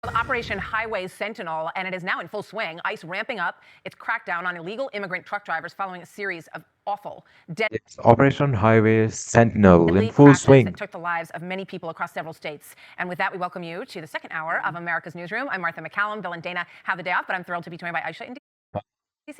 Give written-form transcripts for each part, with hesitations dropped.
Operation Highway Sentinel, and it is now in full swing. ICE ramping up its crackdown on illegal immigrant truck drivers following a series of awful, It's Operation Highway Sentinel in deadly full crashes that swing. took the lives of many people across several states. And with that, we welcome you to the second hour of America's Newsroom. I'm Martha McCallum. Bill and Dana have the day off, but I'm thrilled to be joined by Aisha in DC.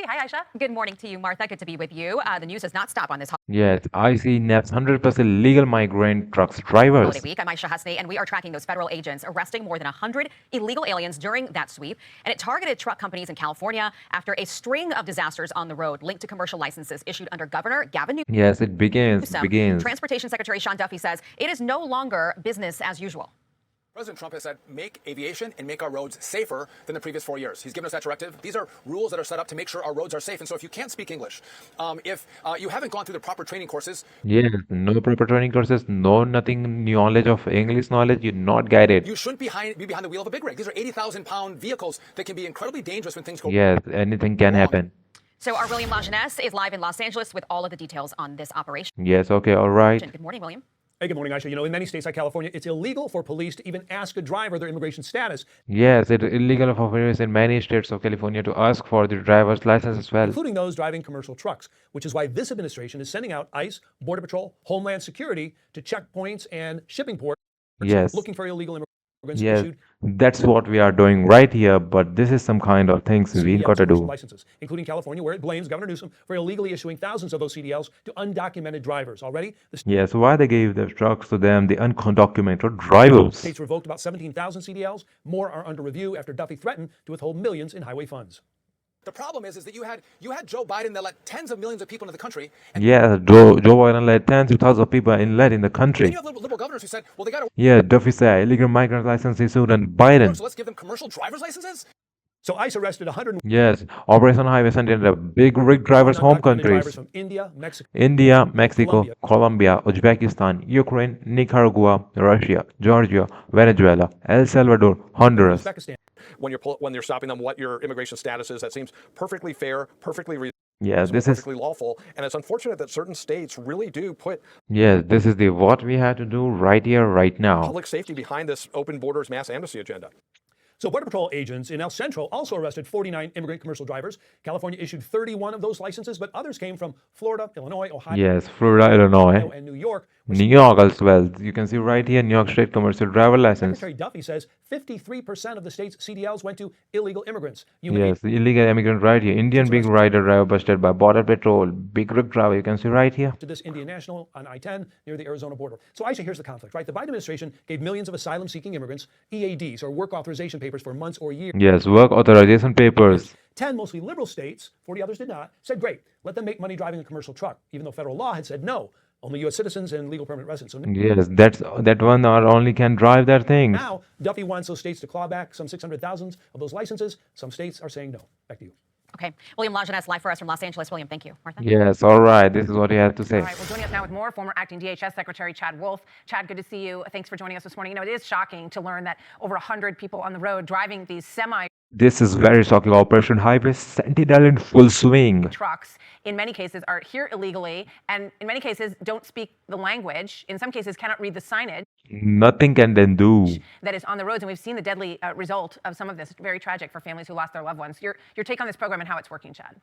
Hi, Aisha. Good morning to you, Martha. Good to be with you. The news does not stop on this Yes, IC naps 100% legal migrant trucks holiday drivers. week. I'm Aisha Hasney, and we are tracking those federal agents arresting more than 100 illegal aliens during that sweep. And it targeted truck companies in California after a string of disasters on the road linked to commercial licenses issued under Governor Gavin Yes, it Newsom. begins. Transportation Secretary Sean Duffy says it is no longer business as usual. President Trump has said, make aviation and make our roads safer than the previous 4 years. He's given us that directive. These are rules that are set up to make sure our roads are safe. And so if you can't speak English, if you haven't gone through the proper training courses. Yes, no proper training courses, no nothing knowledge of English knowledge, you're not guided. You shouldn't be behind the wheel of a big rig. These are 80,000-pound vehicles that can be incredibly dangerous when things go Yes, anything can wrong. happen. So our William Lajeunesse is live in Los Angeles with all of the details on this operation. Yes, okay, all right. Good morning, William. Hey, good morning, Aisha. You know, in many states like California, it's illegal for police to even ask a driver their immigration status, Yes, it's illegal for offenders in many states of California to ask for the driver's license as well. including those driving commercial trucks, which is why this administration is sending out ICE, Border Patrol, Homeland Security to checkpoints and shipping ports Yes. looking for illegal immigrants Yes, issued that's what we are doing right here, but this is some kind of things we CDLs got to commercial do. licenses, including California, where it blames Governor Newsom for illegally issuing thousands of those CDLs to undocumented drivers. Already, the Yes, why they gave the trucks to them, the undocumented drivers. states revoked about 17,000 CDLs. More are under review after Duffy threatened to withhold millions in highway funds. The problem is that you had Joe Biden that let tens of millions of people into the country. And Yes, Joe Biden let tens of thousands of people in the then country. you have liberal governors who said, well, they got to Yeah, Duffy said illegal migrant license issued and work, Biden. so let's give them commercial driver's licenses. So ICE arrested 100 Yes, Operation Highway Sentinel, the big rig drivers' home undocumented drivers countries. from India, Mexico, India, Mexico, Colombia, Colombia, Uzbekistan, Ukraine, Nicaragua, Russia, Georgia, Venezuela, El Salvador, Honduras. Uzbekistan. When you're stopping them, what your immigration status is. That seems perfectly fair, perfectly Yes, reasonable, this is perfectly lawful, and it's unfortunate that certain states really do put yes, this is the what we have to do right here, right now. public safety behind this open borders mass amnesty agenda. So Border Patrol agents in El Centro also arrested 49 immigrant commercial drivers. California issued 31 of those licenses, but others came from Florida, Illinois, Ohio, Yes, Florida, Illinois, and New York. New York as well. You can see right here, New York State commercial driver license. Secretary Duffy says 53% of the state's CDLs went to illegal immigrants. Yes, the illegal immigrant right here. Indian big rider driver busted by Border Patrol. Big rig driver, you can see right here. To this Indian national on I-10 near the Arizona border. So Aisha, here's the conflict, right? The Biden administration gave millions of asylum-seeking immigrants EADs, or work authorization papers, for months or years. Yes, work authorization papers. 10 mostly liberal states, 40 others did not, said, great, let them make money driving a commercial truck, even though federal law had said no, only U.S. citizens and legal permanent residents. So Yes, that one are only can drive their things. now Duffy wants those states to claw back some 600,000 of those licenses. Some states are saying no. Back to you. Okay. William Lajeunesse live for us from Los Angeles. William, thank you. Martha? Yes, all right. This is what he had to say. All right, well, joining us now with more, former acting DHS Secretary Chad Wolf. Chad, good to see you. Thanks for joining us this morning. You know, it is shocking to learn that over 100 people on the road driving these semi This is very shocking. Operation Highway Sentinel in full swing. trucks, in many cases, are here illegally, and in many cases don't speak the language. In some cases, cannot read the signage Nothing can then do. that is on the roads, and we've seen the deadly result of some of this. Very tragic for families who lost their loved ones. Your take on this program and how it's working, Chad?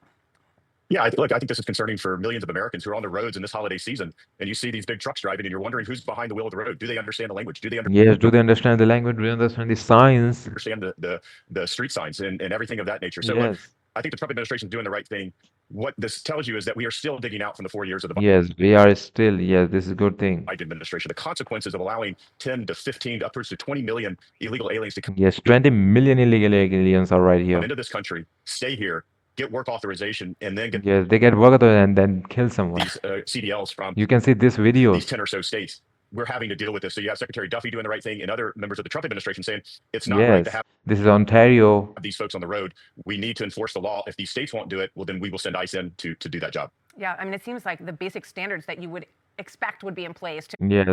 Yeah, I think this is concerning for millions of Americans who are on the roads in this holiday season, and you see these big trucks driving, and you're wondering who's behind the wheel of the road. Do they understand the language? Do they Yes, do they understand the language? Do they understand the science? understand the street signs and everything of that nature? So Yes. I think the Trump administration is doing the right thing. What this tells you is that we are still digging out from the 4 years of the Yes, we are still. Yes, this is a good thing. Biden administration. The consequences of allowing 10 to 15, upwards to 20 million illegal aliens to come Yes, 20 million illegal aliens are right here. into this country, stay here, get work authorization, and then get Yes, they get work and then kill someone. these CDLs from You can see this video. these 10 or so states. We're having to deal with this. So you have Secretary Duffy doing the right thing and other members of the Trump administration saying it's not right to Yes, have this is Ontario. these folks on the road. We need to enforce the law. If these states won't do it, well, then we will send ICE in to do that job. Yeah, I mean, it seems like the basic standards that you would expect would be in place to Yes,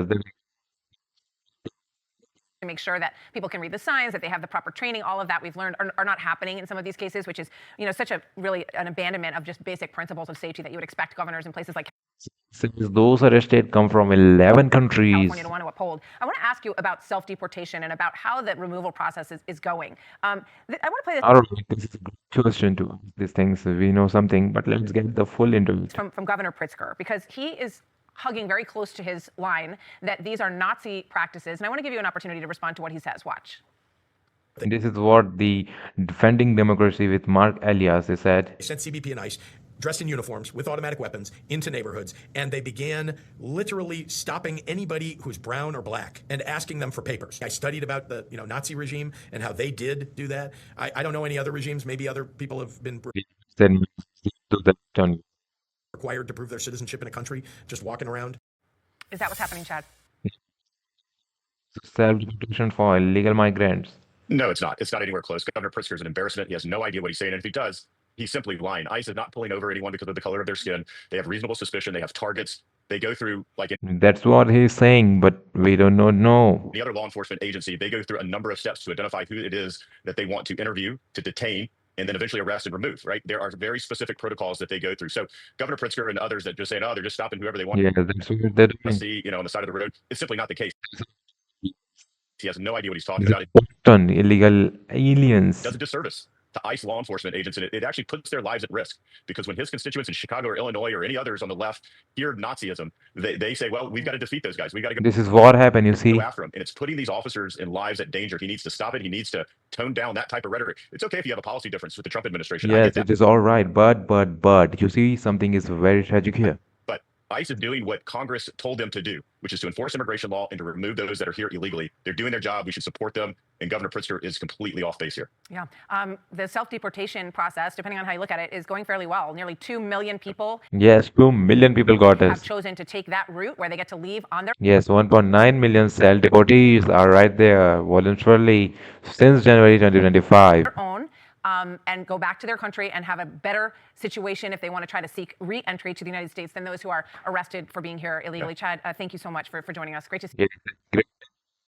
make sure that people can read the signs, that they have the proper training. All of that we've learned are not happening in some of these cases, which is, you know, such a really an abandonment of just basic principles of safety that you would expect governors in places like Since those arrested come from 11 countries. California to want to uphold. I want to ask you about self-deportation and about how the removal process is going. I want to play this All right, this is a good question to ask these things. We know something, but let's get the full interview. from Governor Pritzker, because he is hugging very close to his line that these are Nazi practices. And I want to give you an opportunity to respond to what he says. Watch. This is what the Defending Democracy with Mark Elias they said. They sent CBP and ICE dressed in uniforms with automatic weapons into neighborhoods, and they began literally stopping anybody who's brown or black and asking them for papers. I studied about the Nazi regime and how they did do that. I don't know any other regimes. Maybe other people have been Then do that on required to prove their citizenship in a country just walking around. Is that what's happening, Chad? self-deportation for illegal migrants. No, it's not. It's not anywhere close. Governor Pritzker is an embarrassment. He has no idea what he's saying. And if he does, he's simply lying. ICE is not pulling over anyone because of the color of their skin. They have reasonable suspicion. They have targets. They go through, like That's what he's saying, but we don't know. any other law enforcement agency, they go through a number of steps to identify who it is that they want to interview, to detain, and then eventually arrest and remove, right? There are very specific protocols that they go through. So Governor Pritzker and others that just say, no, they're just stopping whoever they want Yeah, that's what they're to doing. see, on the side of the road. It's simply not the case. He has no idea what he's talking about. It On illegal aliens. does a disservice to ICE law enforcement agents, and it actually puts their lives at risk, because when his constituents in Chicago or Illinois or any others on the left hear Nazism, they say, well, we've got to defeat those guys. We've got to This is what happened, you see. go after them. And it's putting these officers and lives at danger. He needs to stop it. He needs to tone down that type of rhetoric. It's okay if you have a policy difference with the Trump administration. I Yes, get that. it is all right, but you see, something is very tragic here. But ICE is doing what Congress told them to do, which is to enforce immigration law and to remove those that are here illegally. They're doing their job. We should support them. And Governor Pritzker is completely off base here. Yeah. The self-deportation process, depending on how you look at it, is going fairly well. Nearly 2 million people Yes, 2 million people got have us. chosen to take that route where they get to leave on their Yes, 1.9 million self-deportees are right there voluntarily since January 2025. own and go back to their country and have a better situation if they want to try to seek re-entry to the United States than those who are arrested for being here illegally. Chad, thank you so much for joining us. Great to see you. Yes, great.